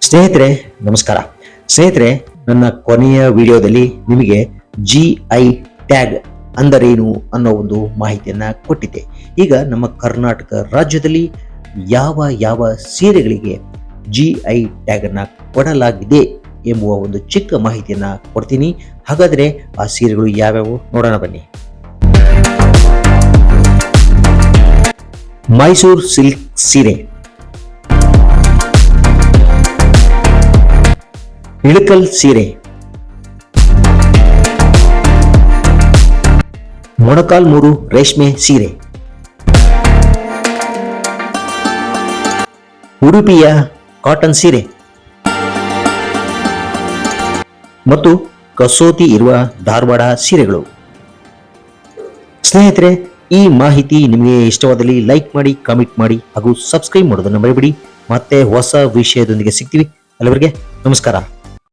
ಸ್ನೇಹಿತರೆ ನಮಸ್ಕಾರ. ಸ್ನೇಹಿತರೆ, ನನ್ನ ಕೊನೆಯ ವಿಡಿಯೋದಲ್ಲಿ ನಿಮಗೆ GI ಟ್ಯಾಗ್ ಅಂದರೇನು ಅನ್ನೋ ಒಂದು ಮಾಹಿತಿಯನ್ನ ಕೊಟ್ಟಿದ್ದೆ. ಈಗ ನಮ್ಮ ಕರ್ನಾಟಕ ರಾಜ್ಯದಲ್ಲಿ ಯಾವ ಯಾವ ಸೀರೆಗಳಿಗೆ GI ಟ್ಯಾಗ್ ಅನ್ನ ಕೊಡಲಾಗಿದೆ ಎಂಬುವ ಒಂದು ಚಿಕ್ಕ ಮಾಹಿತಿಯನ್ನ ಕೊಡ್ತೀನಿ. ಹಾಗಾದ್ರೆ ಆ ಸೀರೆಗಳು ಯಾವ್ಯಾವು ನೋಡೋಣ ಬನ್ನಿ. ಮೈಸೂರು ಸಿಲ್ಕ್ ಸೀರೆ, ಇಳಕಲ್ ಸೀರೆ, ಮೊಣಕಾಲ್ಮೂರು ರೇಷ್ಮೆ ಸೀರೆ, ಉಡುಪಿಯ ಕಾಟನ್ ಸೀರೆ ಮತ್ತು ಕಸೂತಿ ಇರುವ ಧಾರವಾಡ ಸೀರೆಗಳು. ಸ್ನೇಹಿತರೆ, ಈ ಮಾಹಿತಿ ನಿಮಗೆ ಇಷ್ಟವಾದಲ್ಲಿ ಲೈಕ್ ಮಾಡಿ, ಕಾಮೆಂಟ್ ಮಾಡಿ ಹಾಗೂ ಸಬ್ಸ್ಕ್ರೈಬ್ ಮಾಡೋದನ್ನು ಮರೆಯಬೇಡಿ. ಮತ್ತೆ ಹೊಸ ವಿಷಯದೊಂದಿಗೆ ಸಿಗ್ತೀವಿ. ಅಲ್ಲಿವರೆಗೆ ನಮಸ್ಕಾರ.